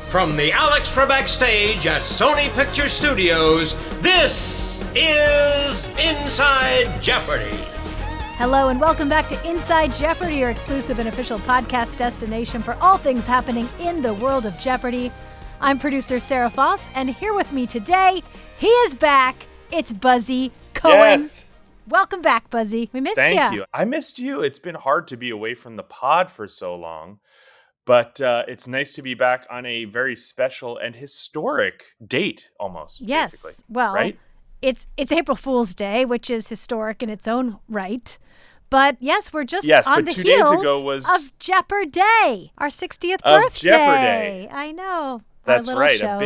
From the Alex Trebek stage at Sony Picture Studios, this is Inside Jeopardy! Hello and welcome back to Inside Jeopardy, your exclusive and official podcast destination for all things happening in the world of Jeopardy! I'm producer Sarah Foss, and here with me today, he is back. It's Buzzy Cohen. Yes. Welcome back, Buzzy. We missed you. Thank you. I missed you. It's been hard to be away from the pod for so long. But it's nice to be back on a very special and historic date, almost. Yes. Basically, well, right? It's April Fool's Day, which is historic in its own right. But yes, we're just on the 2 heels days ago was of Jeopardy, our 60th of birthday. Jeopardy. I know. That's right. Show. A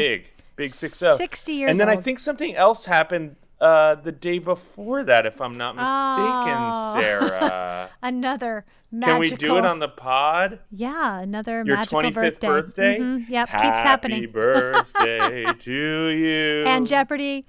big 6-0. 60 years And then old. I think something else happened the day before that, if I'm not mistaken, Sarah. Another magical. Can we do it on the pod? Yeah, another Your magical 25th birthday? Mm-hmm. Yep, Happy keeps happening. Happy birthday to you. And Jeopardy.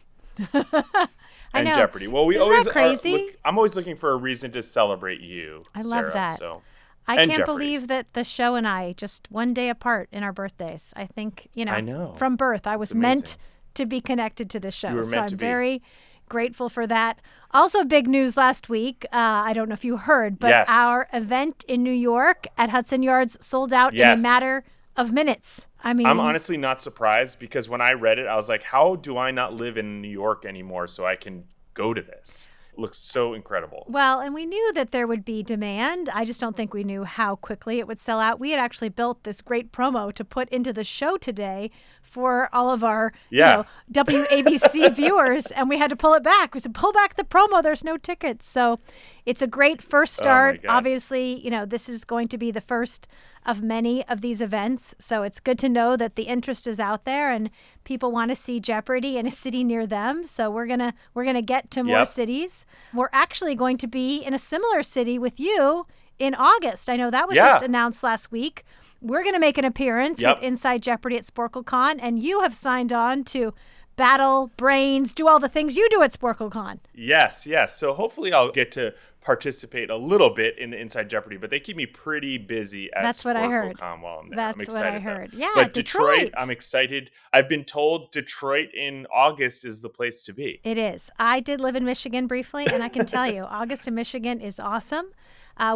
I know. Jeopardy. Well, we Isn't always that crazy? I'm always looking for a reason to celebrate you. I Sarah, love that. So. I And can't Jeopardy. believe that the show and I just one day apart in our birthdays. I think, I know. from birth, I was It's meant amazing. to be connected to this show. You were so meant I'm to be. very grateful for that. Also, big news last week. I don't know if you heard, but Yes. our event in New York at Hudson Yards sold out in Yes. a matter of minutes. I mean, I'm honestly not surprised because when I read it, I was like, how do I not live in New York anymore so I can go to this? It looks so incredible. well, and we knew that there would be demand. I just don't think we knew how quickly it would sell out. We had actually built this great promo to put into the show today for all of our WABC viewers, and we had to pull it back. We said, pull back the promo. There's no tickets. So it's a great first start. God. Obviously, this is going to be the first of many of these events. So it's good to know that the interest is out there and people want to see Jeopardy in a city near them. So we're gonna get to more Yep. cities. We're actually going to be in a similar city with you in August. I know that was Yeah. just announced last week. We're going to make an appearance Yep. with Inside Jeopardy at SporkleCon, and you have signed on to battle brains, do all the things you do at SporkleCon. Yes. So hopefully I'll get to participate a little bit in the Inside Jeopardy, but they keep me pretty busy at That's what I heard. SporkleCon while I'm there. That's I'm excited what I though. heard. Yeah, But Detroit. I'm excited. I've been told Detroit in August is the place to be. It is. I did live in Michigan briefly, and I can tell you, August in Michigan is awesome.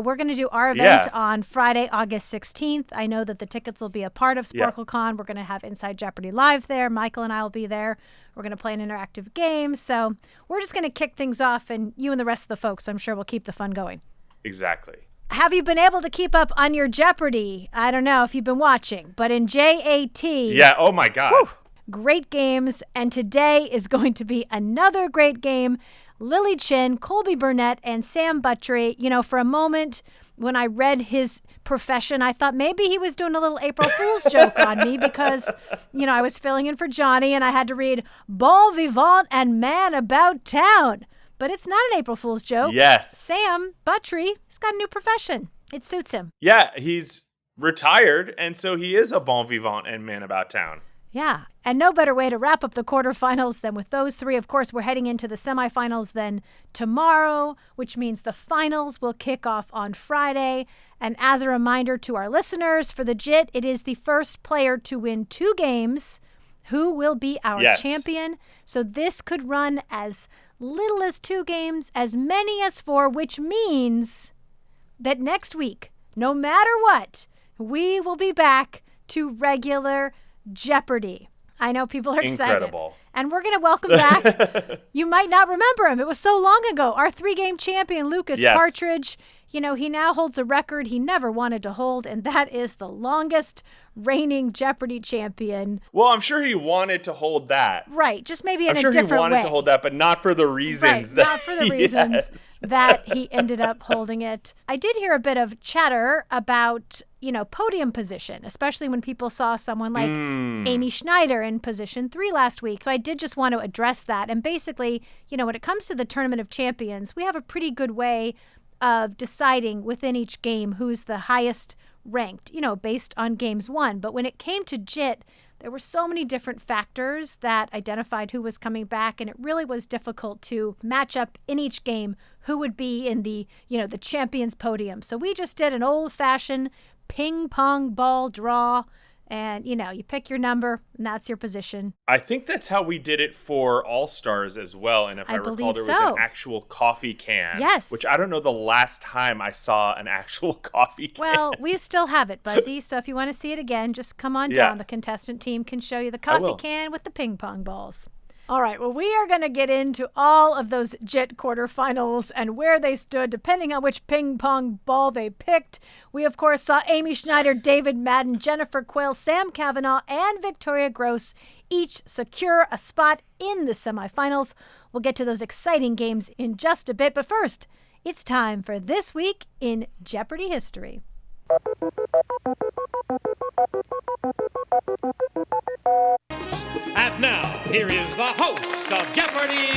We're going to do our event Yeah. on Friday, August 16th. I know that the tickets will be a part of Yeah. SporkleCon. We're going to have Inside Jeopardy live there. Michael and I will be there. We're going to play an interactive game. So we're just going to kick things off, and you and the rest of the folks, I'm sure, will keep the fun going. Exactly. Have you been able to keep up on your Jeopardy? I don't know if you've been watching, but in JAT, Yeah. Oh my God. whew, great games. And today is going to be another great game. Lily Chin, Colby Burnett, and Sam Buttrey. For a moment when I read his profession, I thought maybe he was doing a little April Fool's joke on me because, I was filling in for Johnny and I had to read Bon Vivant and Man About Town. But it's not an April Fool's joke. Yes. Sam Buttrey has got a new profession. It suits him. Yeah, he's retired, and so he is a bon vivant and man about town. Yeah, and no better way to wrap up the quarterfinals than with those three. Of course, we're heading into the semifinals then tomorrow, which means the finals will kick off on Friday. And as a reminder to our listeners, for the JIT, it is the first player to win 2 games who will be our Yes. champion. So this could run as little as 2 games, as many as 4, which means that next week, no matter what, we will be back to regular Jeopardy. I know people are excited. Incredible. And we're going to welcome back, you might not remember him, it was so long ago, our 3-game champion, Lucas Yes. Partridge. He now holds a record he never wanted to hold, and that is the longest reigning Jeopardy champion. Well, I'm sure he wanted to hold that. Right, just maybe in I'm a sure he different wanted way. to hold that, but not for the reasons Right, that not for the reasons Yes. that he ended up holding it. I did hear a bit of chatter about, podium position, especially when people saw someone like Amy Schneider in position 3 last week. So I did just want to address that. And basically, when it comes to the Tournament of Champions, we have a pretty good way of deciding within each game who's the highest ranked, based on games won. But when it came to JIT, there were so many different factors that identified who was coming back, and it really was difficult to match up in each game who would be in the, the champions podium. So we just did an old-fashioned ping pong ball draw, And, you pick your number, and that's your position. I think that's how we did it for All-Stars as well. And if I recall, there was an actual coffee can. Yes. Which I don't know the last time I saw an actual coffee can. Well, we still have it, Buzzy. So if you want to see it again, just come on down. The contestant team can show you the coffee can with the ping pong balls. All right, well, we are going to get into all of those JIT quarterfinals and where they stood, depending on which ping pong ball they picked. We, of course, saw Amy Schneider, David Madden, Jennifer Quayle, Sam Cavanaugh, and Victoria Gross each secure a spot in the semifinals. We'll get to those exciting games in just a bit, but first, it's time for This Week in Jeopardy History. And now, here is the host of Jeopardy,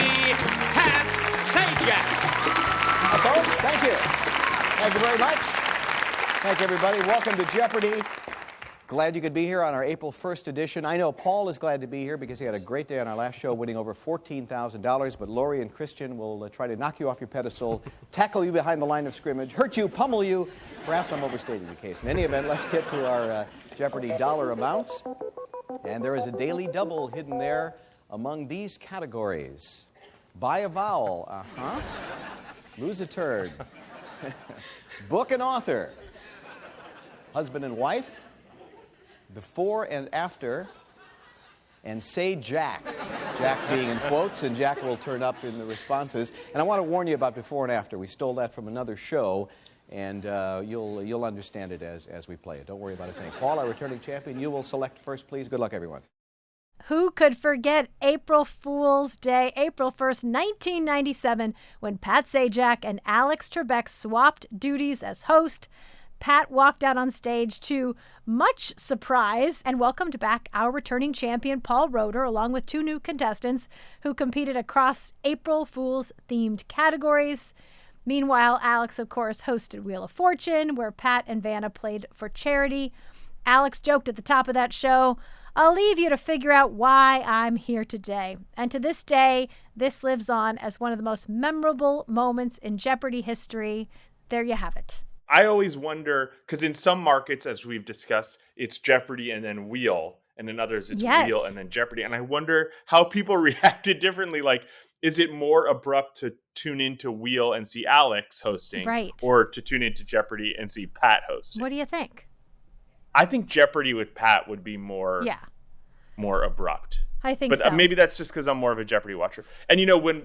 Pat Sajak. Hi, folks. Thank you. Thank you very much. Thank you, everybody. Welcome to Jeopardy. Glad you could be here on our April 1st edition. I know Paul is glad to be here because he had a great day on our last show, winning over $14,000. But Lori and Christian will try to knock you off your pedestal, tackle you behind the line of scrimmage, hurt you, pummel you. Perhaps I'm overstating the case. In any event, let's get to our Jeopardy dollar amounts. And there is a daily double hidden there among these categories. Buy a vowel. Lose a turd. Book and author. Husband and wife. Before and after. And say Jack. Jack being in quotes, and Jack will turn up in the responses. And I want to warn you about before and after. We stole that from another show. And you'll understand it as we play it. Don't worry about a thing. Paul, our returning champion, you will select first, please. Good luck, everyone. Who could forget April Fool's Day, April 1st, 1997, when Pat Sajak and Alex Trebek swapped duties as host. Pat walked out on stage to much surprise and welcomed back our returning champion, Paul Roeder, along with two new contestants who competed across April Fool's themed categories. Meanwhile, Alex, of course, hosted Wheel of Fortune, where Pat and Vanna played for charity. Alex joked at the top of that show, "I'll leave you to figure out why I'm here today." And to this day, this lives on as one of the most memorable moments in Jeopardy history. There you have it. I always wonder, because in some markets, as we've discussed, it's Jeopardy and then Wheel. And in others, it's Wheel and then Jeopardy. And I wonder how people reacted differently. Like, is it more abrupt to tune into Wheel and see Alex hosting? Right. Or to tune into Jeopardy and see Pat hosting? What do you think? I think Jeopardy with Pat would be more abrupt. I think so. But maybe that's just because I'm more of a Jeopardy watcher. And,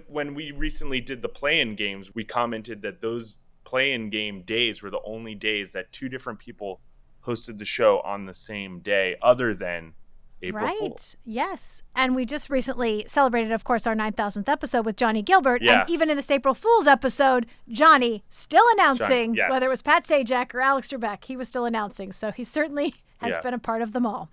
when we recently did the play-in games, we commented that those play-in game days were the only days that two different people hosted the show on the same day, other than April Fool's. Yes. And we just recently celebrated, of course, our 9,000th episode with Johnny Gilbert. Yes. And even in this April Fool's episode, Johnny still announcing, yes. whether it was Pat Sajak or Alex Trebek, he was still announcing. So he certainly has been a part of them all.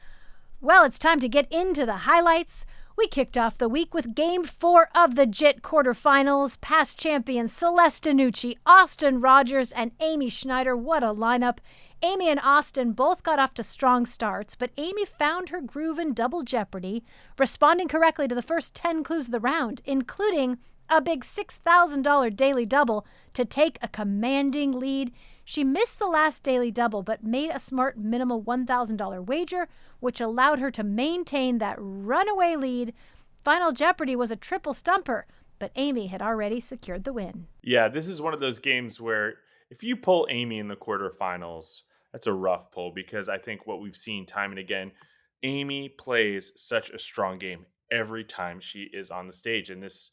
Well, it's time to get into the highlights. We kicked off the week with Game 4 of the JIT quarterfinals. Past champions Celeste Nucci, Austin Rogers, and Amy Schneider. What a lineup. Amy and Austin both got off to strong starts, but Amy found her groove in Double Jeopardy, responding correctly to the first 10 clues of the round, including a big $6,000 daily double to take a commanding lead. She missed the last daily double, but made a smart minimal $1,000 wager, which allowed her to maintain that runaway lead. Final Jeopardy was a triple stumper, but Amy had already secured the win. Yeah, this is one of those games where if you pull Amy in the quarterfinals, that's a rough pull, because I think what we've seen time and again, Amy plays such a strong game every time she is on the stage. And this,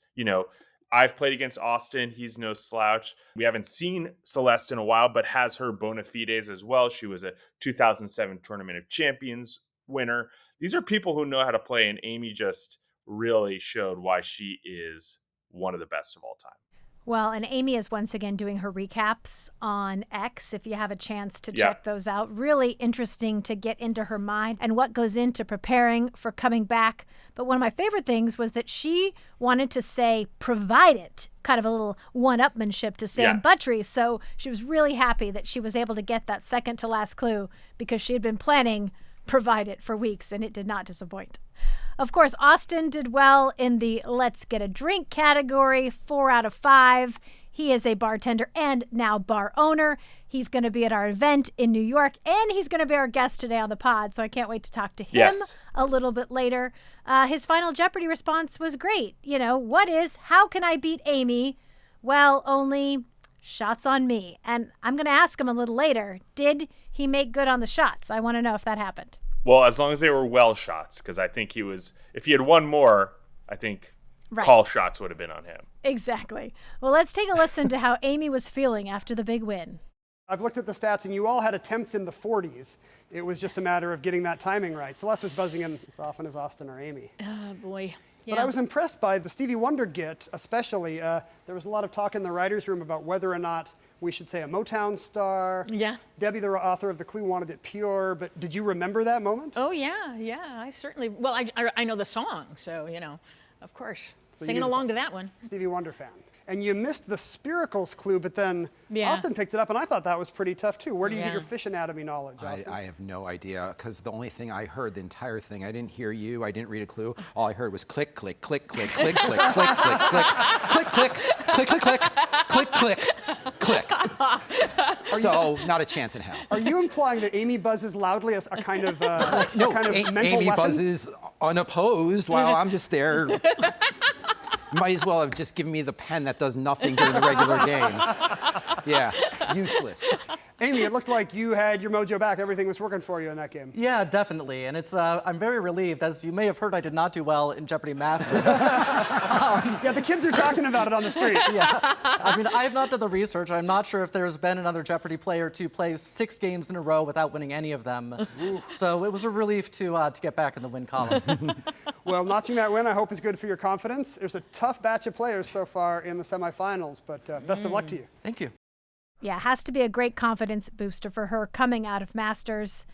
I've played against Austin. He's no slouch. We haven't seen Celeste in a while, but has her bona fides as well. She was a 2007 Tournament of Champions winner. These are people who know how to play, and Amy just really showed why she is one of the best of all time. Well, and Amy is once again doing her recaps on X, if you have a chance to check those out. Really interesting to get into her mind and what goes into preparing for coming back. But one of my favorite things was that she wanted to say provided, kind of a little one-upmanship to Sam Buttrey. So she was really happy that she was able to get that second to last clue, because she had been planning provided for weeks, and it did not disappoint. Of course, Austin did well in the Let's Get a Drink category, 4 out of 5. He is a bartender and now bar owner. He's going to be at our event in New York, and he's going to be our guest today on the pod, so I can't wait to talk to him a little bit later. His Final Jeopardy response was great. How can I beat Amy? Well, only shots on me. And I'm going to ask him a little later, did he make good on the shots? I want to know if that happened. Well, as long as they were well shots, because I think if he had won more, I think call shots would have been on him. Exactly. Well, let's take a listen to how Amy was feeling after the big win. I've looked at the stats, and you all had attempts in the 40s. It was just a matter of getting that timing right. Celeste was buzzing in as often as Austin or Amy. Oh, boy. Yeah. But I was impressed by the Stevie Wonder get, especially. There was a lot of talk in the writers' room about whether or not we should say a Motown star. Yeah. Debbie, the author of The Clue, wanted it pure. But did you remember that moment? Oh, yeah. I certainly. Well, I know the song, so, of course. So Singing along to that one. Stevie Wonder fan. And you missed the spiracles clue, but then Yeah. Austin picked it up, and I thought that was pretty tough, too. Where do you get your fish anatomy knowledge, Austin? I have no idea, because the only thing I heard, the entire thing, I didn't hear you, I didn't read a clue. All I heard was click, click, click, click, click, click, click, click, click, click, click, click, click, click, click, click. So, not a chance in hell. Are you implying that Amy buzzes loudly as a kind of No, mental Amy weapon? buzzes unopposed while I'm just there. Might as well have just given me the pen that does nothing during the regular game. Yeah, useless. Amy, it looked like you had your mojo back. Everything was working for you in that game. Yeah, definitely. And it's I'm very relieved. As you may have heard, I did not do well in Jeopardy Masters. Yeah, the kids are talking about it on the street. Yeah. I mean, I have not done the research. I'm not sure if there's been another Jeopardy player to play 6 games in a row without winning any of them. So it was a relief to get back in the win column. Well, notching that win, I hope, is good for your confidence. There's a tough batch of players so far in the semifinals, but best of luck to you. Thank you. Yeah, it has to be a great confidence booster for her coming out of Masters.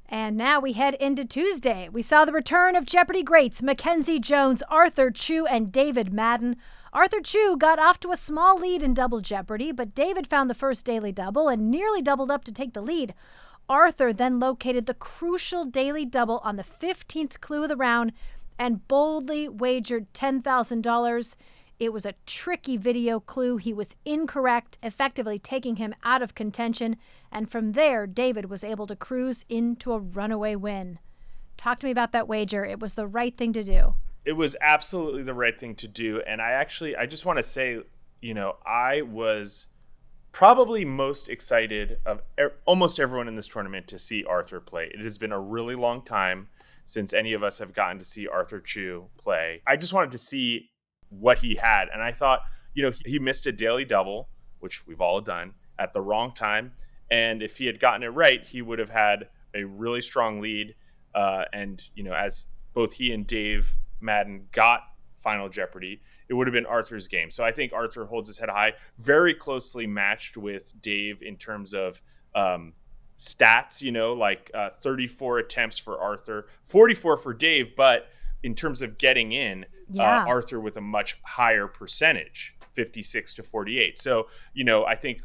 And now we head into Tuesday. We saw the return of Jeopardy greats Mackenzie Jones, Arthur Chu, and David Madden. Arthur Chu got off to a small lead in Double Jeopardy, but David found the first Daily Double and nearly doubled up to take the lead. Arthur then located the crucial Daily Double on the 15th clue of the round and boldly wagered $10,000. It was a tricky video clue. He was incorrect, effectively taking him out of contention. And from there, David was able to cruise into a runaway win. Talk to me about that wager. It was the right thing to do. It was absolutely the right thing to do. And I just want to say, I was probably most excited of almost everyone in this tournament to see Arthur play. It has been a really long time since any of us have gotten to see Arthur Chu play. I just wanted to see what he had. And I thought, he missed a Daily Double, which we've all done, at the wrong time. And if he had gotten it right, he would have had a really strong lead. And as both he and Dave Madden got Final Jeopardy, it would have been Arthur's game. So I think Arthur holds his head high, very closely matched with Dave in terms of stats, like 34 attempts for Arthur, 44 for Dave, but in terms of getting in, Arthur with a much higher percentage, 56 to 48. So, I think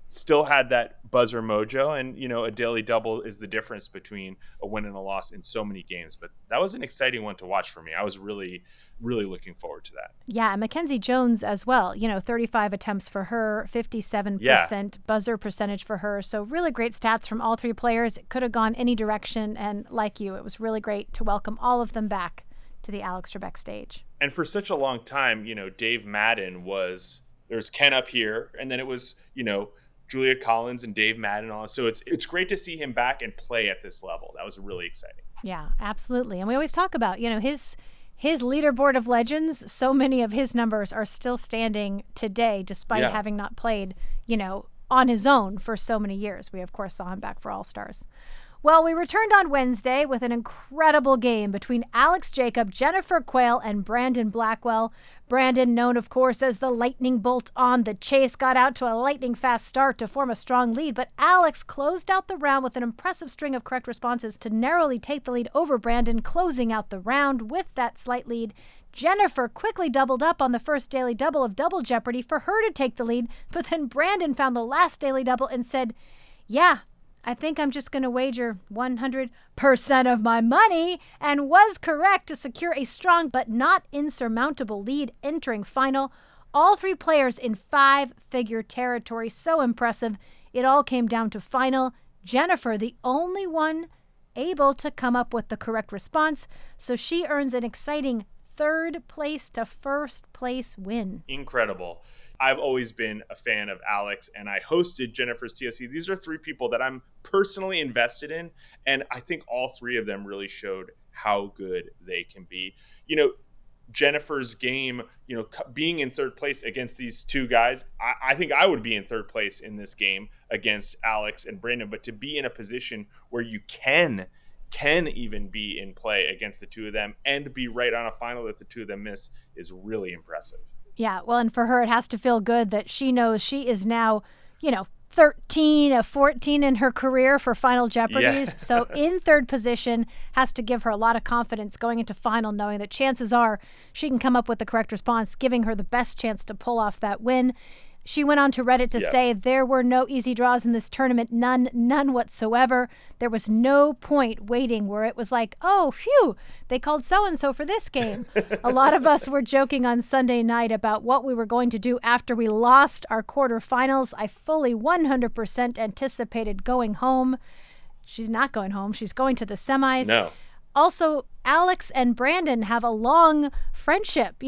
still had that buzzer mojo, and, a Daily Double is the difference between a win and a loss in so many games. But that was an exciting one to watch for me. I was really, really looking forward to that. Yeah, and Mackenzie Jones as well. 35 attempts for her, 57% buzzer percentage for her. So really great stats from all 3 players. It could have gone any direction. And like you, it was really great to welcome all of them back to the Alex Trebek stage. And for such a long time, Dave Madden there's Ken up here, and then it was, Julia Collins and Dave Madden on. So it's great to see him back and play at this level. That was really exciting. Yeah, absolutely. And we always talk about, his leaderboard of legends. So many of his numbers are still standing today, despite having not played, on his own for so many years. We, of course, saw him back for All-Stars. Well, we returned on Wednesday with an incredible game between Alex Jacob, Jennifer Quayle, and Brandon Blackwell. Brandon, known, of course, as the lightning bolt on the chase, got out to a lightning-fast start to form a strong lead, but Alex closed out the round with an impressive string of correct responses to narrowly take the lead over Brandon, closing out the round with that slight lead. Jennifer quickly doubled up on the first Daily Double of Double Jeopardy for her to take the lead, but then Brandon found the last Daily Double and said, I think I'm just going to wager 100% of my money, and was correct to secure a strong but not insurmountable lead entering final. All 3 players in 5-figure territory. So impressive. It all came down to final. Jennifer, the only one able to come up with the correct response. So she earns an exciting 3rd place to 1st place win. Incredible. I've always been a fan of Alex, and I hosted Jennifer's TOC. These are 3 people that I'm personally invested in, and I think all 3 of them really showed how good they can be. You know, Jennifer's game, you know, being in 3rd place against these 2 guys, I think I would be in 3rd place in this game against Alex and Brandon, but to be in a position where you can even be in play against the 2 of them and be right on a final that the 2 of them miss is really impressive. Yeah, well, and for her, it has to feel good that she knows she is now, 13 of 14 in her career for Final Jeopardies. Yeah. So in 3rd position, has to give her a lot of confidence going into final, knowing that chances are she can come up with the correct response, giving her the best chance to pull off that win. She went on to Reddit to say there were no easy draws in this tournament, none whatsoever. There was no point waiting where it was like, oh, phew, they called so-and-so for this game. A lot of us were joking on Sunday night about what we were going to do after we lost our quarterfinals. I fully 100% anticipated going home. She's not going home. She's going to the semis. No. Also, Alex and Brandon have a long friendship.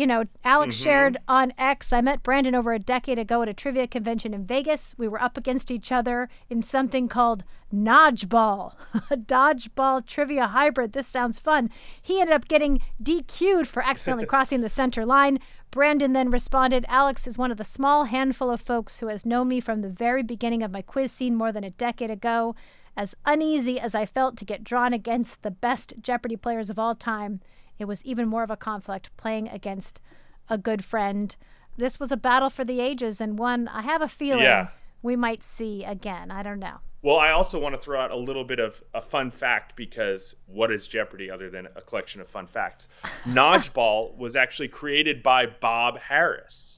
Alex shared on X, I met Brandon over a decade ago at a trivia convention in Vegas. We were up against each other in something called Dodgeball, a dodgeball trivia hybrid. This sounds fun. He ended up getting DQ'd for accidentally crossing the center line. Brandon then responded, Alex is one of the small handful of folks who has known me from the very beginning of my quiz scene more than a decade ago. As uneasy as I felt to get drawn against the best Jeopardy players of all time, it was even more of a conflict playing against a good friend. This was a battle for the ages, and one I have a feeling we might see again. I don't know. Well, I also want to throw out a little bit of a fun fact, because what is Jeopardy other than a collection of fun facts? Dodgeball was actually created by Bob Harris.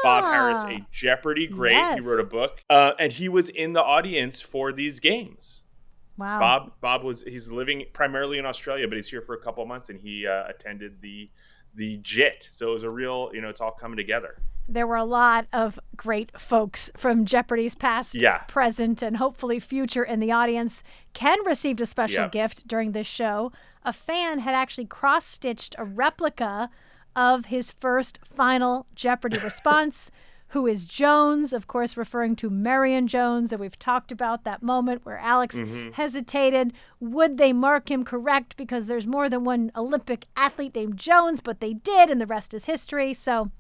Bob Harris, a Jeopardy great. Yes. He wrote a book, and he was in the audience for these games. Wow. He's living primarily in Australia, but he's here for a couple of months, and he attended the JIT. So it was a real, it's all coming together. There were a lot of great folks from Jeopardy's past, present, and hopefully future in the audience. Ken received a special gift during this show. A fan had actually cross-stitched a replica of his first Final Jeopardy response. Who is Jones? Of course, referring to Marion Jones. And we've talked about that moment where Alex hesitated. Would they mark him correct because there's more than one Olympic athlete named Jones? But they did, and the rest is history. So,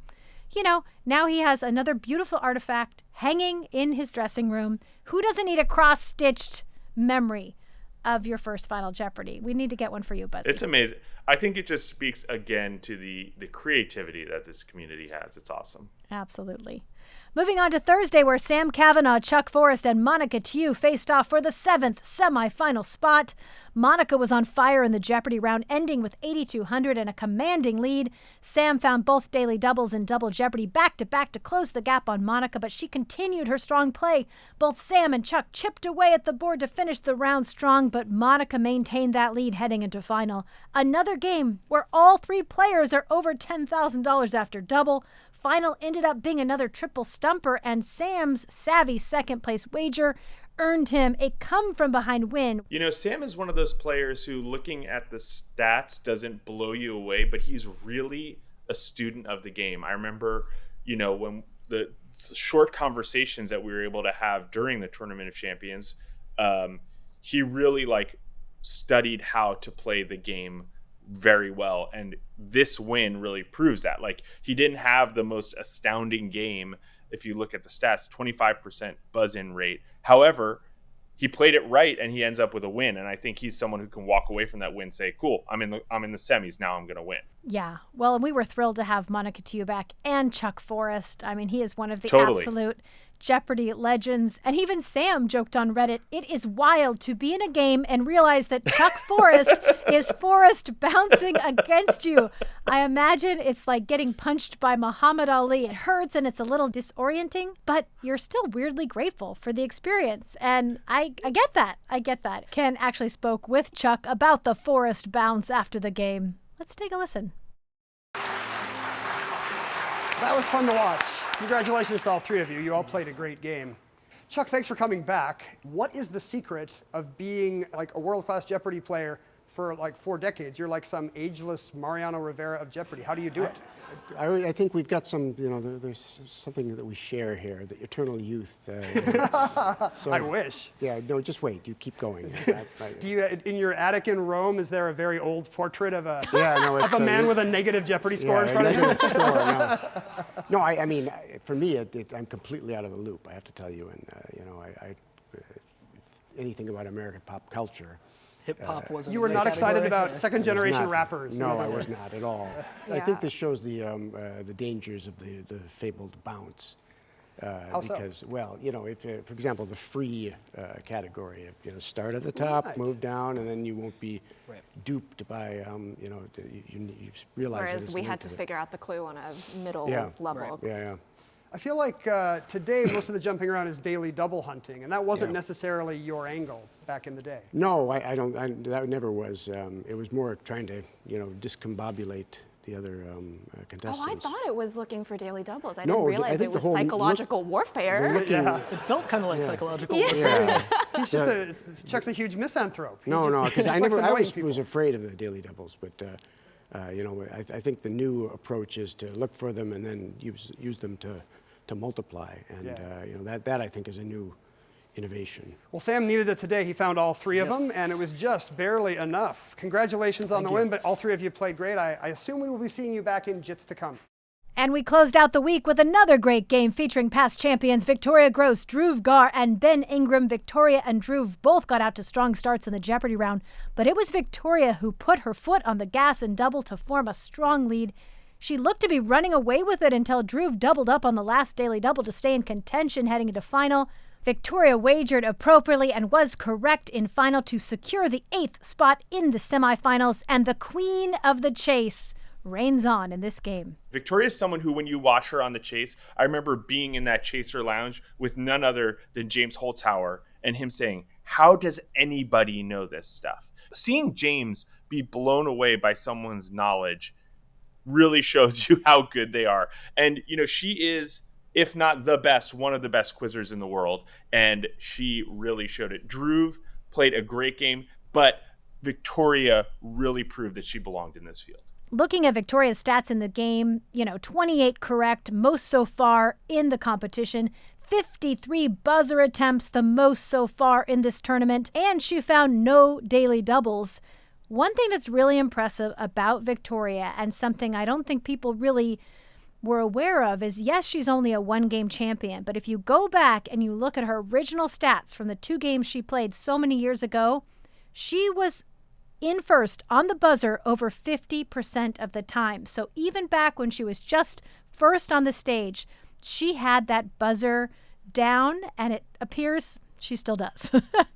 now he has another beautiful artifact hanging in his dressing room. Who doesn't need a cross-stitched memory of your first Final Jeopardy? We need to get one for you, Buzzy. It's amazing. I think it just speaks again to the creativity that this community has. It's awesome. Absolutely. Moving on to Thursday, where Sam Cavanaugh, Chuck Forrest, and Monica Tew faced off for the 7th semifinal spot. Monica was on fire in the Jeopardy round, ending with 8,200 and a commanding lead. Sam found both daily doubles and double Jeopardy back-to-back to close the gap on Monica, but she continued her strong play. Both Sam and Chuck chipped away at the board to finish the round strong, but Monica maintained that lead heading into final. Another game where all 3 players are over $10,000 after double. Final ended up being another triple stumper, and Sam's savvy second-place wager earned him a come-from-behind win. Sam is one of those players who, looking at the stats, doesn't blow you away, but he's really a student of the game. I remember, when the short conversations that we were able to have during the Tournament of Champions, he really, studied how to play the game very well, and this win really proves that. He didn't have the most astounding game if you look at the stats, 25% buzz-in rate. However, he played it right, and he ends up with a win, and I think he's someone who can walk away from that win, say, cool, I'm in the semis, now I'm going to win. Yeah, well, and we were thrilled to have Monica Tew back and Chuck Forrest. I mean, he is one of the absolute Jeopardy legends. And even Sam joked on Reddit, it is wild to be in a game and realize that Chuck Forrest is Forrest bouncing against you. I imagine it's like getting punched by Muhammad Ali. It hurts and it's a little disorienting, but you're still weirdly grateful for the experience. And I get that. Ken actually spoke with Chuck about the Forrest bounce after the game. Let's take a listen. That was fun to watch. Congratulations to all three of you. You all played a great game. Chuck, thanks for coming back. What is the secret of being like a world-class Jeopardy player for like 4 decades? You're like some ageless Mariano Rivera of Jeopardy. How do you do it? I think we've got some, there's something that we share here, the eternal youth. So, I wish. Yeah, no, just wait. You keep going. Do you, in your attic in Rome, is there a very old portrait of a, it's of a man with a negative Jeopardy score in front of you? No, I mean, for me, I'm completely out of the loop, I have to tell you. And, anything about American pop culture. Hip-hop wasn't You were not excited about second-generation rappers? No, I was not at all. I think this shows the dangers of the fabled bounce. Because, well, if, for example, the free category, if start at the top, move down, and then you won't be duped by, you realize. Whereas we had to figure out the clue on a middle level. Yeah. I feel like today most of the jumping around is daily double hunting, and that wasn't necessarily your angle back in the day. No, I don't. That never was. It was more trying to, discombobulate the other contestants. Oh, I thought it was looking for daily doubles. I didn't realize it was psychological warfare. It felt kind of like psychological warfare. Yeah. He's just Chuck's a huge misanthrope. No, because I always was afraid of the daily doubles, but I think the new approach is to look for them and then use them to multiply, and that I think is a new innovation. Well, Sam needed it today. He found all three of them, and it was just barely enough. Congratulations on the win, but all three of you played great. I assume we will be seeing you back in JITS to come. And we closed out the week with another great game featuring past champions Victoria Gross, Dhruv Gar, and Ben Ingram. Victoria and Dhruv both got out to strong starts in the Jeopardy round, but it was Victoria who put her foot on the gas and double to form a strong lead. She looked to be running away with it until Dhruv doubled up on the last daily double to stay in contention heading into final. Victoria wagered appropriately and was correct in final to secure the 8th spot in the semifinals, and the queen of the chase reigns on in this game. Victoria is someone who, when you watch her on The Chase, I remember being in that Chaser lounge with none other than James Holzhauer and him saying, how does anybody know this stuff? Seeing James be blown away by someone's knowledge really shows you how good they are. And, she is, if not the best, one of the best quizzers in the world. And she really showed it. Dhruv played a great game, but Victoria really proved that she belonged in this field. Looking at Victoria's stats in the game, 28 correct, most so far in the competition, 53 buzzer attempts, the most so far in this tournament, and she found no daily doubles. One thing that's really impressive about Victoria, and something I don't think people really were aware of, is yes, she's only a one-game champion, but if you go back and you look at her original stats from the 2 games she played so many years ago, she was in first on the buzzer over 50% of the time. So even back when she was just first on the stage, she had that buzzer down, and it appears she still does.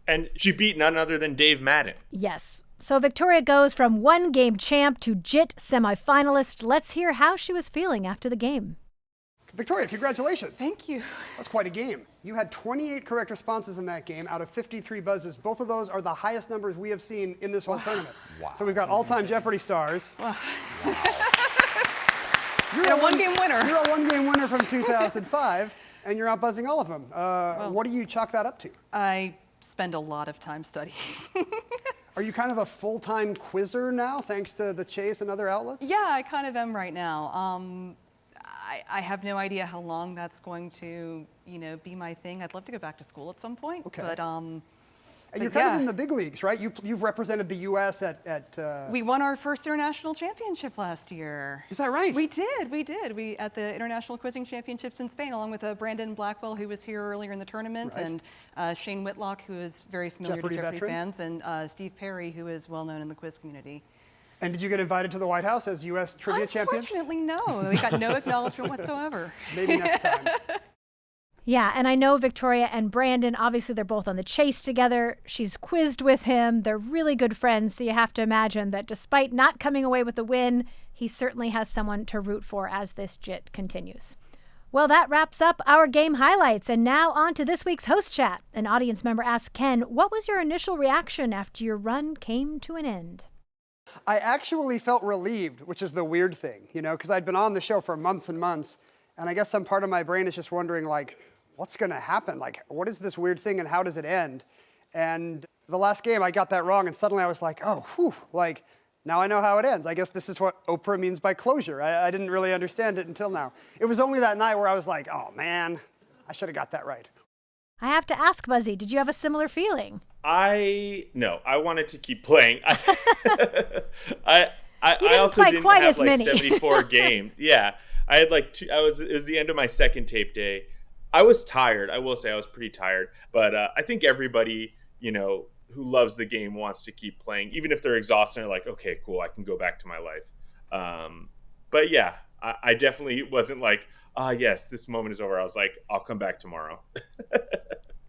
And she beat none other than Dave Madden. Yes. So Victoria goes from one-game champ to JIT semifinalist. Let's hear how she was feeling after the game. Victoria, congratulations. Thank you. That's quite a game. You had 28 correct responses in that game out of 53 buzzes. Both of those are the highest numbers we have seen in this whole tournament. Wow. So we've got all-time Jeopardy stars. Wow. You're a one-game winner. You're a one-game winner from 2005, and you're outbuzzing all of them. What do you chalk that up to? I spend a lot of time studying. Are you kind of a full-time quizzer now, thanks to The Chase and other outlets? Yeah, I kind of am right now. I have no idea how long that's going to, be my thing. I'd love to go back to school at some point. Okay. But and you're kind of in the big leagues, right? You've represented the U.S. at We won our first international championship last year. Is that right? We did. We at the International Quizzing Championships in Spain, along with Brandon Blackwell, who was here earlier in the tournament, Right. and Shane Whitlock, who is very familiar Jeopardy to Jeopardy veteran. fans, and Steve Perry, who is well known in the quiz community. And did you get invited to the White House as U.S. trivia champions? Unfortunately, no. We got no acknowledgement whatsoever. Maybe next time. Yeah, and I know Victoria and Brandon, obviously they're both on The Chase together. She's quizzed with him. They're really good friends, so you have to imagine that despite not coming away with the win, he certainly has someone to root for as this JIT continues. Well, that wraps up our game highlights, and now on to this week's host chat. An audience member asked Ken, what was your initial reaction after your run came to an end? I actually felt relieved, which is the weird thing, because I'd been on the show for months and months, And I guess some part of my brain is just wondering, like, what's going to happen? Like, what is this weird thing and how does it end? And the last game, I got that wrong, and suddenly I was like, oh, whew, like, now I know how it ends. I guess this is what Oprah means by closure. I didn't really understand it until now. It was only that night where I was like, oh, man, I should have got that right. I have to ask, Buzzy, did you have a similar feeling? No, I wanted to keep playing. I also play didn't quite have as like many. 74 games. Yeah, I had like it was the end of my second tape day. I was tired. I will say I was pretty tired, but I think everybody, who loves the game wants to keep playing, even if they're exhausted. They're like, okay, cool, I can go back to my life. But yeah, I definitely wasn't like, yes, this moment is over. I was like, I'll come back tomorrow.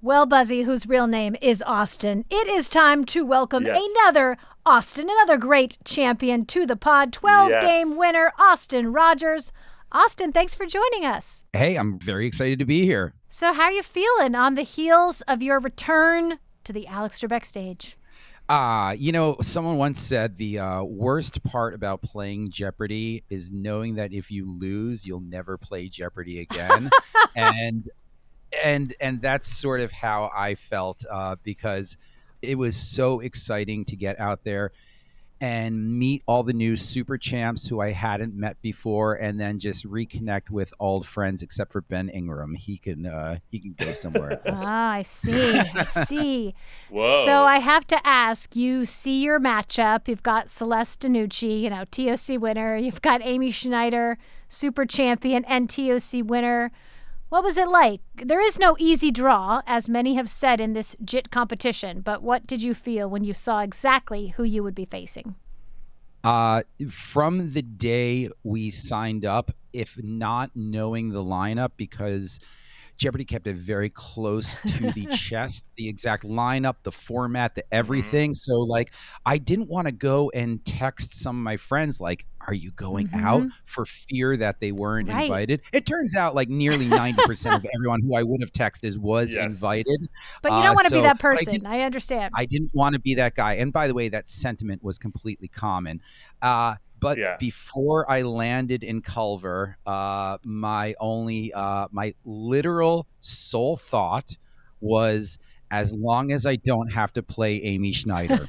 Well, Buzzy, whose real name is Austin, it is time to welcome another Austin, another great champion to the pod, 12-game winner, Austin Rogers. Austin, thanks for joining us. Hey, I'm very excited to be here. So how are you feeling on the heels of your return to the Alex Trebek stage? Someone once said the worst part about playing Jeopardy is knowing that if you lose, you'll never play Jeopardy again. And that's sort of how I felt because it was so exciting to get out there and meet all the new super champs who I hadn't met before, and then just reconnect with old friends, except for Ben Ingram. He can go somewhere else. I see. Whoa. So I have to ask, you see your matchup. You've got Celeste DiNucci, TOC winner. You've got Amy Schneider, super champion and TOC winner. What was it like? There is no easy draw, as many have said in this JIT competition, but what did you feel when you saw exactly who you would be facing? From the day we signed up, if not knowing the lineup, because Jeopardy kept it very close to the chest, the exact lineup, the format, the everything. So, like, I didn't want to go and text some of my friends, like, are you going out, for fear that they weren't invited? It turns out like nearly 90% of everyone who I would have texted was invited. But you don't want to be that person. I understand. I didn't want to be that guy. And by the way, that sentiment was completely common. But before I landed in Culver, my literal sole thought was, as long as I don't have to play Amy Schneider.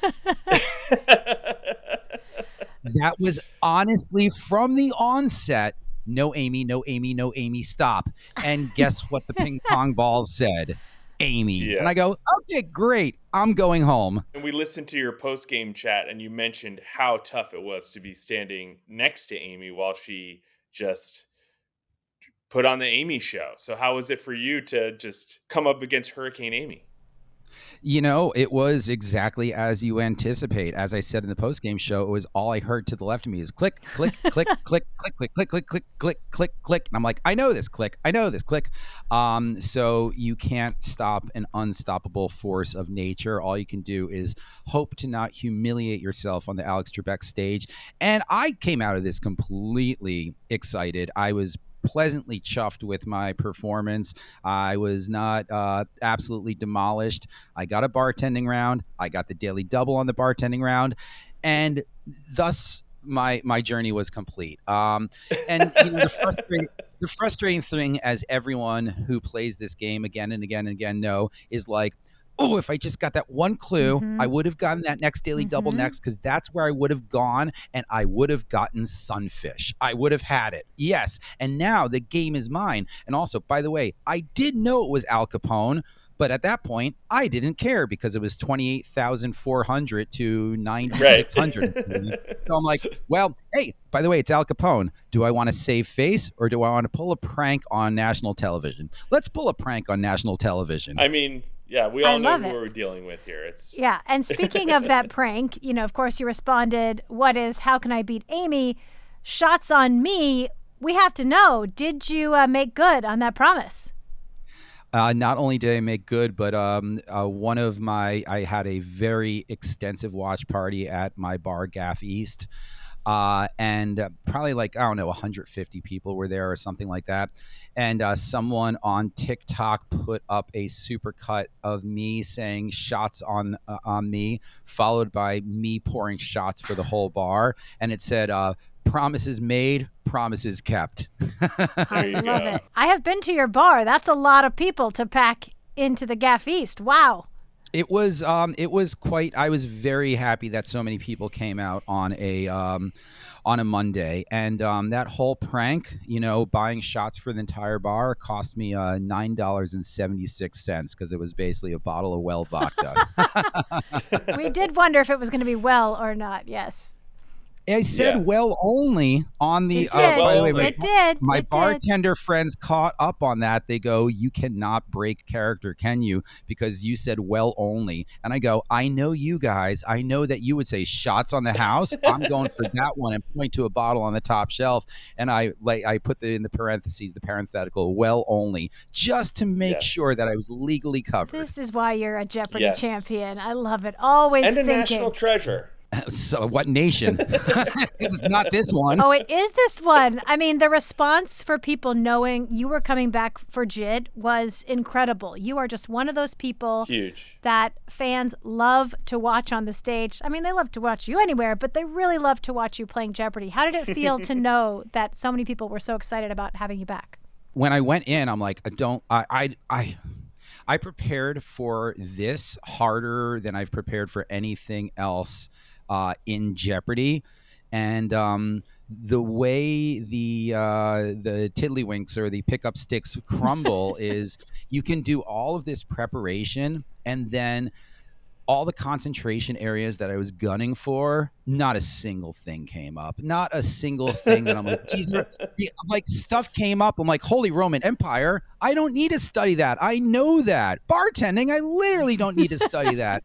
That was honestly from the onset, no Amy, no Amy, no Amy, stop. And guess what the ping pong balls said? Amy. Yes. And I go, okay, great. I'm going home. And we listened to your post-game chat, and you mentioned how tough it was to be standing next to Amy while she just put on the Amy show. So how was it for you to just come up against Hurricane Amy? It was exactly as you anticipate. As I said in the post-game show, it was all I heard to the left of me is click, click, click, click, click, click, click, click, click, click, click, click. And I'm like, I know this, click. I know this, click. So you can't stop an unstoppable force of nature. All you can do is hope to not humiliate yourself on the Alex Trebek stage. And I came out of this completely excited. I was pleasantly chuffed with my performance. I was not absolutely demolished. I got a bartending round. I got the daily double on the bartending round, and thus my journey was complete. And the frustrating thing, as everyone who plays this game again and again and again know, is like, oh, if I just got that one clue, I would have gotten that next daily double next, because that's where I would have gone, and I would have gotten Sunfish. I would have had it. Yes. And now the game is mine. And also, by the way, I did know it was Al Capone, but at that point, I didn't care because it was 28,400 to 9,600. So I'm like, well, hey, by the way, it's Al Capone. Do I want to save face, or do I want to pull a prank on national television? Let's pull a prank on national television. I mean, yeah, we all know who we're dealing with here. Yeah, and speaking of that prank, of course, you responded, how can I beat Amy? Shots on me. We have to know, did you make good on that promise? Not only did I make good, but I had a very extensive watch party at my bar, Gaff East. And probably 150 people were there or something like that. And someone on TikTok put up a supercut of me saying shots on me, followed by me pouring shots for the whole bar. And it said, promises made, promises kept. I love it. I have been to your bar. That's a lot of people to pack into the Gaff East. Wow. It was quite. I was very happy that so many people came out on a Monday, and that whole prank, buying shots for the entire bar, cost me $9.76 because it was basically a bottle of Well vodka. We did wonder if it was going to be well or not. Yes. I said well only on the. By the way, it did. My bartender friends caught up on that. They go, "You cannot break character, can you? Because you said well only." And I go, "I know you guys. I know that you would say shots on the house. I'm going for that one and point to a bottle on the top shelf." And I put in the parentheses, the parenthetical well only, just to make sure that I was legally covered. This is why you're a Jeopardy champion. I love it. Always and a thinking. national treasure. So what nation? It's not this one. Oh, it is this one. I mean, the response for people knowing you were coming back for JIT was incredible. You are just one of those people that fans love to watch on the stage. I mean, they love to watch you anywhere, but they really love to watch you playing Jeopardy. How did it feel to know that so many people were so excited about having you back? When I went in, I'm like, I prepared for this harder than I've prepared for anything else in Jeopardy, and the way the tiddlywinks or the pickup sticks crumble is you can do all of this preparation, and then all the concentration areas that I was gunning for, not a single thing came up. Not a single thing that I'm like, these are like stuff came up. I'm like, Holy Roman Empire, I don't need to study that. I know that. Bartending, I literally don't need to study that.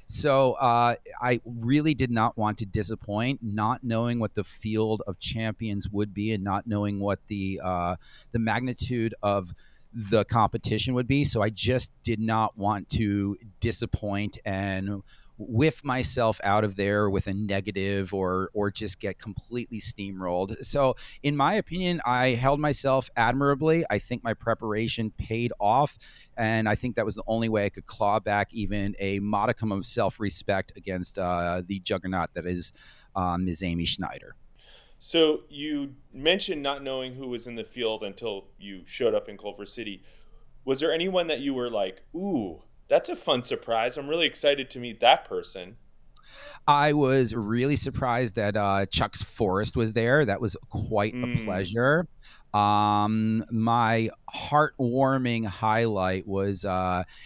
So I really did not want to disappoint, not knowing what the field of champions would be and not knowing what the magnitude of the competition would be. So I just did not want to disappoint and whiff myself out of there with a negative or just get completely steamrolled. So in my opinion, I held myself admirably. I think my preparation paid off, and I think that was the only way I could claw back even a modicum of self-respect against the juggernaut that is Ms. Amy Schneider. So you mentioned not knowing who was in the field until you showed up in Culver City. Was there anyone that you were like, ooh, that's a fun surprise. I'm really excited to meet that person. I was really surprised that Chuck Forrest was there. That was quite a pleasure. My heartwarming highlight was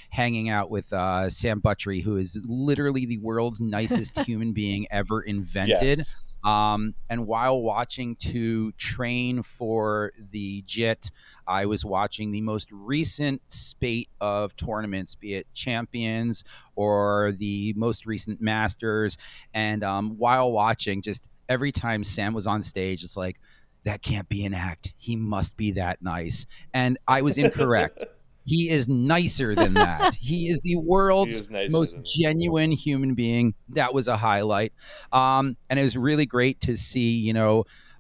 hanging out with Sam Buttrey, who is literally the world's nicest human being ever invented. Yes. And while watching to train for the JIT, I was watching the most recent spate of tournaments, be it Champions or the most recent Masters. And while watching, just every time Sam was on stage, it's like, that can't be an act. He must be that nice. And I was incorrect. He is nicer than that. He is the world's most genuine human being. That was a highlight. And it was really great to see,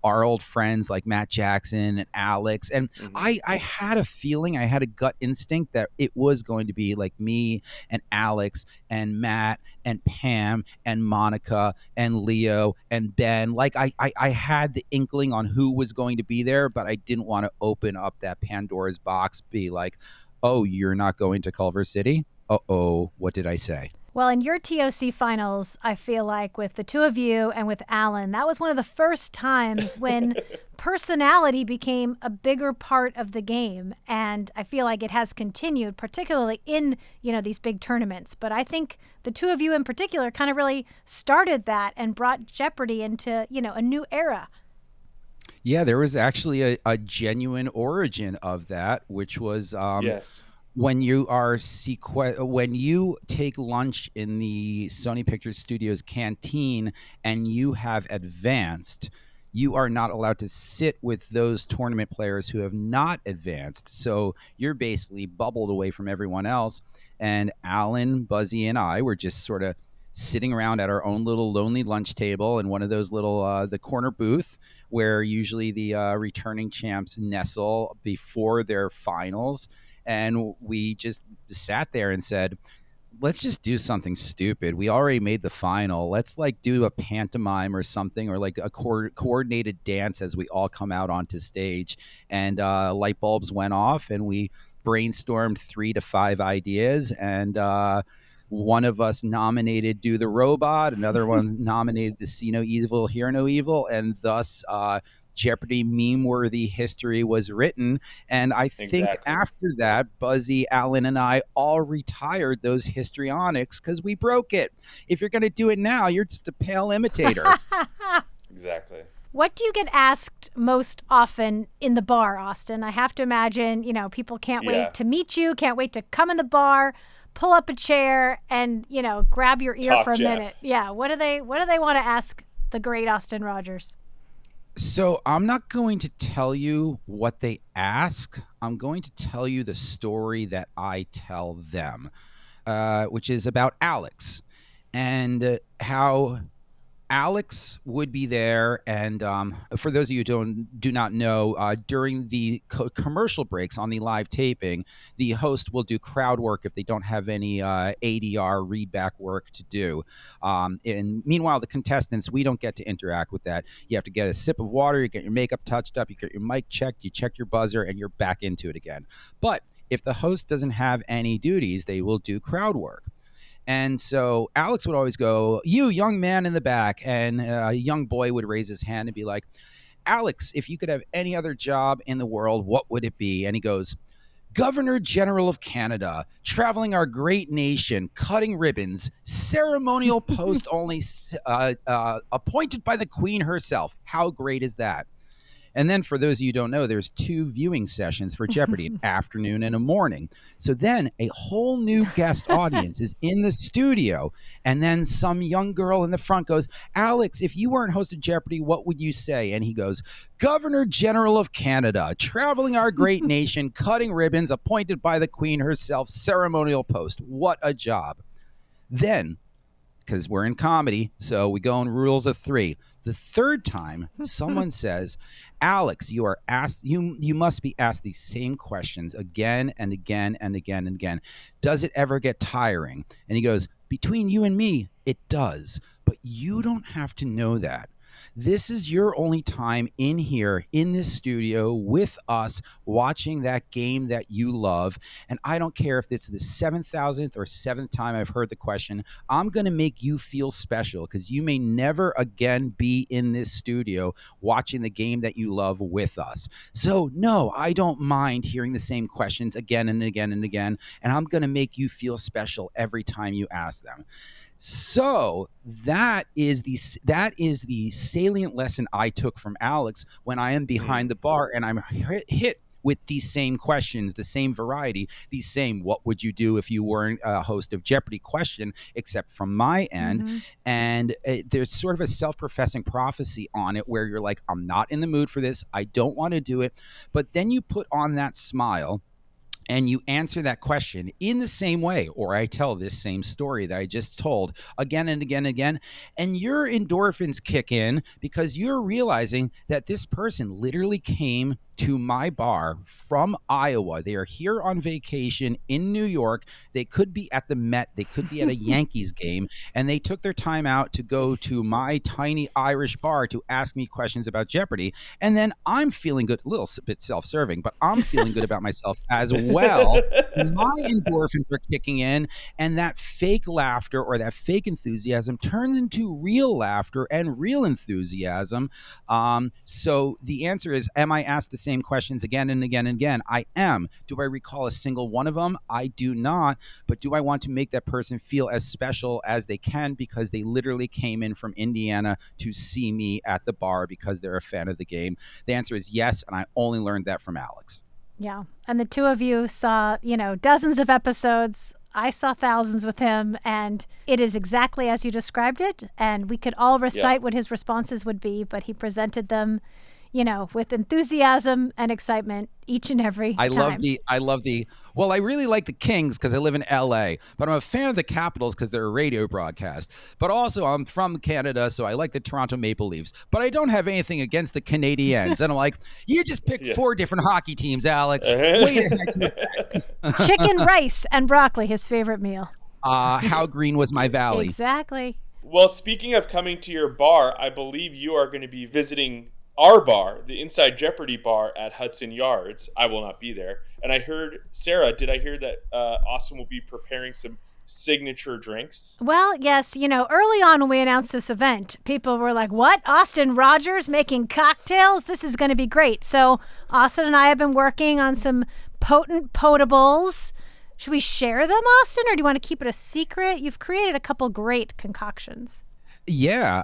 our old friends like Matt Jackson and Alex. And I had a feeling, I had a gut instinct that it was going to be like me and Alex and Matt and Pam and Monica and Leo and Ben. Like I had the inkling on who was going to be there, but I didn't want to open up that Pandora's box, be like, oh, you're not going to Culver City? Uh-oh, what did I say? Well, in your TOC finals, I feel like with the two of you and with Alan, that was one of the first times when personality became a bigger part of the game. And I feel like it has continued, particularly in, these big tournaments. But I think the two of you in particular kind of really started that and brought Jeopardy into, a new era. Yeah, there was actually a genuine origin of that, which was when you are when you take lunch in the Sony Pictures Studios canteen and you have advanced, you are not allowed to sit with those tournament players who have not advanced. So you're basically bubbled away from everyone else. And Alan, Buzzy, and I were just sort of sitting around at our own little lonely lunch table in one of those little the corner booth where usually the returning champs nestle before their finals. And we just sat there and said, let's just do something stupid. We already made the final. Let's like do a pantomime or something, or like a coordinated dance as we all come out onto stage. And light bulbs went off, and we brainstormed 3 to 5 ideas, and one of us nominated Do the Robot, another one nominated the See No Evil, Hear No Evil, and thus Jeopardy meme-worthy history was written. And I think after that, Buzzy, Alan, and I all retired those histrionics because we broke it. If you're going to do it now, you're just a pale imitator. Exactly. What do you get asked most often in the bar, Austin? I have to imagine, people can't wait to meet you, can't wait to come in the bar, pull up a chair, and, grab your ear Talk for a Jeff. minute. Yeah. What do they want to ask the great Austin Rogers? So I'm not going to tell you what they ask. I'm going to tell you the story that I tell them, which is about Alex and how Alex would be there. And for those of you who do not know, during the commercial breaks on the live taping, the host will do crowd work if they don't have any ADR readback work to do. And meanwhile, the contestants, we don't get to interact with that. You have to get a sip of water, you get your makeup touched up, you get your mic checked, you check your buzzer, and you're back into it again. But if the host doesn't have any duties, they will do crowd work. And so Alex would always go, "You young man in the back," and a young boy would raise his hand and be like, "Alex, if you could have any other job in the world, what would it be?" And he goes, "Governor General of Canada, traveling our great nation, cutting ribbons, ceremonial post only, appointed by the Queen herself. How great is that?" And then for those of you who don't know, there's 2 viewing sessions for Jeopardy, an afternoon and a morning. So then a whole new guest audience is in the studio. And then some young girl in the front goes, "Alex, if you weren't host of Jeopardy, what would you say?" And he goes, "Governor General of Canada, traveling our great nation, cutting ribbons, appointed by the Queen herself, ceremonial post. What a job." Then, because we're in comedy, so we go in rules of 3. The third time, someone says, "Alex, you must be asked these same questions again and again and again and again. Does it ever get tiring?" And he goes, "Between you and me, it does. But you don't have to know that. This is your only time in here, in this studio with us, watching that game that you love. And I don't care if it's the 7,000th or 7th time I've heard the question. I'm going to make you feel special because you may never again be in this studio watching the game that you love with us. So no, I don't mind hearing the same questions again and again and again. And I'm going to make you feel special every time you ask them." So that is the salient lesson I took from Alex when I am behind the bar and I'm hit with these same questions, the same variety, these same "what would you do if you weren't a host of Jeopardy" question, except from my end. Mm-hmm. And there's sort of a self-professing prophecy on it where you're like, I'm not in the mood for this. I don't want to do it. But then you put on that smile and you answer that question in the same way, or I tell this same story that I just told again and again and again, and your endorphins kick in because you're realizing that this person literally came to my bar from Iowa. They are here on vacation in New York. They could be at the Met. They could be at a Yankees game. And they took their time out to go to my tiny Irish bar to ask me questions about Jeopardy. And then I'm feeling good, a little bit self-serving, but I'm feeling good about myself as well. My endorphins are kicking in, and that fake laughter or that fake enthusiasm turns into real laughter and real enthusiasm. So the answer is, am I asked the same questions again and again and again? I am. Do I recall a single one of them? I do not. But do I want to make that person feel as special as they can because they literally came in from Indiana to see me at the bar because they're a fan of the game? The answer is yes, and I only learned that from Alex. Yeah. And the two of you saw, dozens of episodes. I saw thousands with him, and it is exactly as you described it. And we could all recite what his responses would be, but he presented them with enthusiasm and excitement each and every time. Well, I really like the Kings because I live in LA, but I'm a fan of the Capitals because they're a radio broadcast. But also I'm from Canada, so I like the Toronto Maple Leafs. But I don't have anything against the Canadiens. And I'm like, you just picked 4 different hockey teams, Alex. Wait a heck. Chicken, rice, and broccoli, his favorite meal. How green was my valley? Exactly. Well, speaking of coming to your bar, I believe you are going to be visiting our bar, the Inside Jeopardy bar at Hudson Yards. I will not be there. And I heard, Sarah, did I hear that Austin will be preparing some signature drinks? Well, yes. Early on when we announced this event, people were like, what? Austin Rogers making cocktails? This is going to be great. So Austin and I have been working on some potent potables. Should we share them, Austin, or do you want to keep it a secret? You've created a couple great concoctions. Yeah.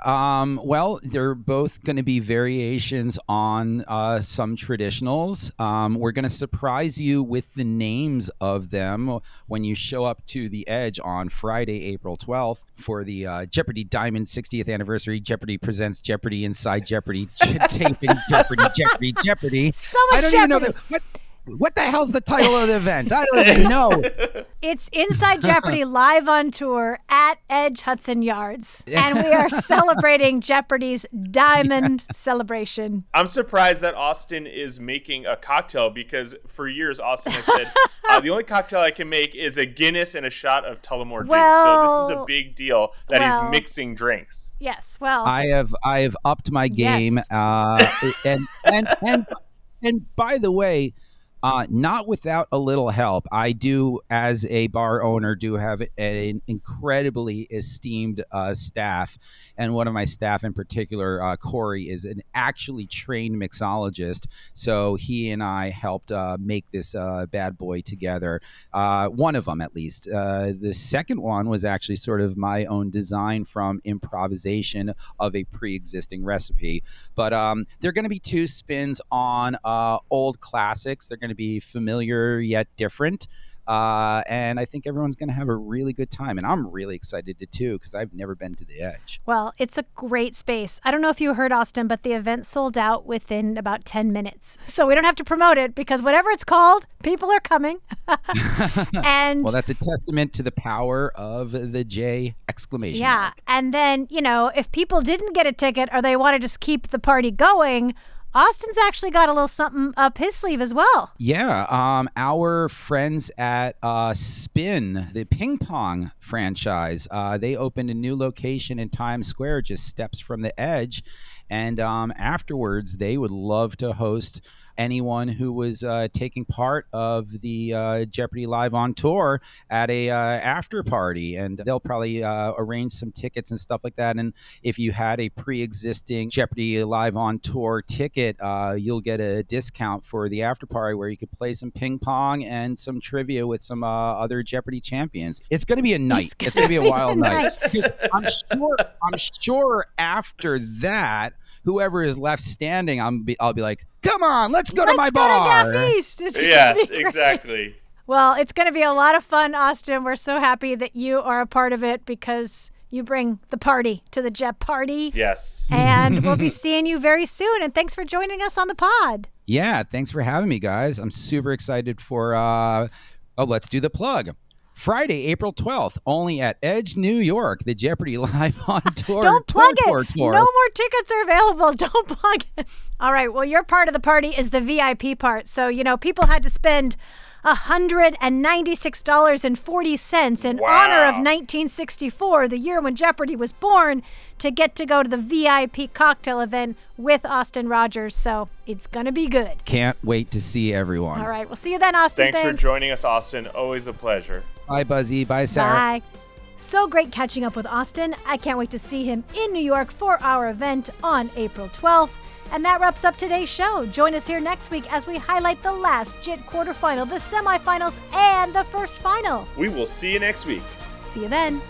Well, they're both going to be variations on some traditionals. We're going to surprise you with the names of them when you show up to the Edge on Friday, April 12th for the Jeopardy Diamond 60th Anniversary Jeopardy Presents Jeopardy Inside Jeopardy Taping Jeopardy. So much I don't even know that. What the hell's the title of the event? I don't even know. It's Inside Jeopardy live on tour at Edge Hudson Yards. And we are celebrating Jeopardy's Diamond celebration. I'm surprised that Austin is making a cocktail because for years Austin has said, the only cocktail I can make is a Guinness and a shot of Tullamore juice. So this is a big deal that he's mixing drinks. Yes, well. I have upped my game. Yes. And by the way, not without a little help. I do, as a bar owner, do have an incredibly esteemed staff. And one of my staff in particular, Corey, is an actually trained mixologist. So he and I helped make this bad boy together. One of them, at least. The second one was actually sort of my own design from improvisation of a pre-existing recipe. But they're going to be two spins on old classics. They're going to be familiar yet different. And I think everyone's going to have a really good time. And I'm really excited to, too, because I've never been to the Edge. Well, it's a great space. I don't know if you heard, Austin, but the event sold out within about 10 minutes. So we don't have to promote it because whatever it's called, people are coming. And well, that's a testament to the power of the J exclamation mark. And then, if people didn't get a ticket or they want to just keep the party going, Austin's actually got a little something up his sleeve as well. Yeah. Our friends at Spin, the ping pong franchise, they opened a new location in Times Square, just steps from the Edge. And afterwards, they would love to host anyone who was taking part of the Jeopardy Live on Tour at a after party, and they'll probably arrange some tickets and stuff like that. And if you had a pre-existing Jeopardy Live on Tour ticket, you'll get a discount for the after party where you could play some ping pong and some trivia with some other Jeopardy champions. It's going to be a night. It's going to be a wild night. Because I'm sure after that, whoever is left standing, I'll be like, come on, let's go to my bar. Yes, exactly. Well, it's going to be a lot of fun, Austin. We're so happy that you are a part of it because you bring the party to the Jep Party. Yes. And we'll be seeing you very soon. And thanks for joining us on the pod. Yeah, thanks for having me, guys. I'm super excited for, let's do the plug. Friday, April 12th, only at Edge, New York, the Jeopardy Live on Tour. Don't plug it. Tour. No more tickets are available. Don't plug it. All right. Well, your part of the party is the VIP part. So, people had to spend $196.40 in honor of 1964, the year when Jeopardy was born, to get to go to the VIP cocktail event with Austin Rogers. So it's going to be good. Can't wait to see everyone. All right. We'll see you then, Austin. Thanks for joining us, Austin. Always a pleasure. Bye, Buzzy. Bye, Sarah. Bye. So great catching up with Austin. I can't wait to see him in New York for our event on April 12th. And that wraps up today's show. Join us here next week as we highlight the last JIT quarterfinal, the semifinals, and the first final. We will see you next week. See you then.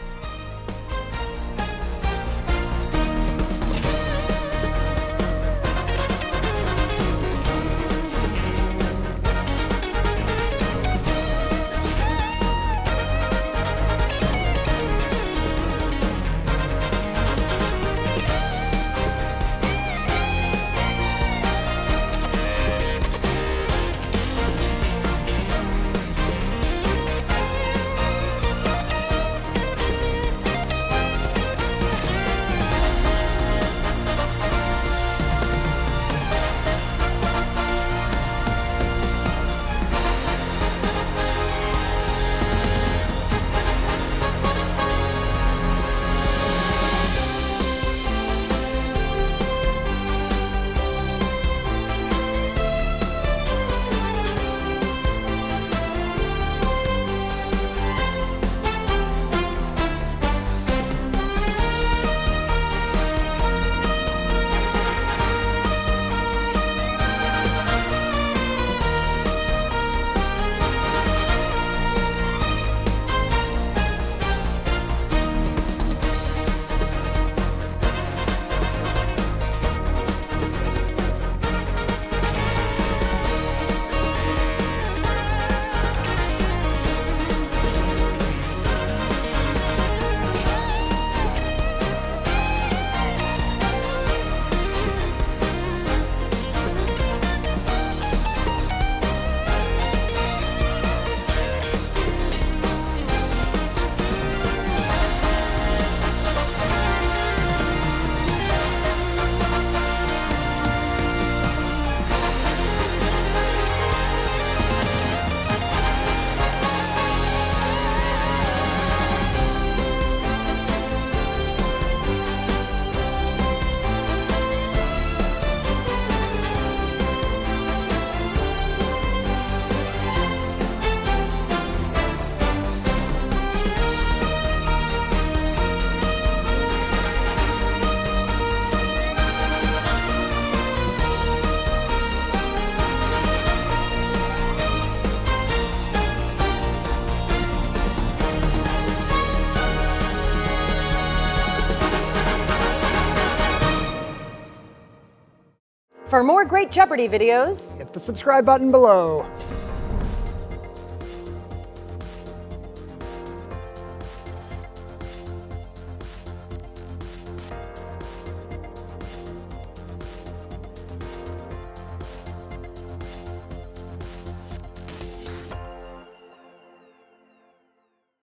For more great Jeopardy videos, hit the subscribe button below.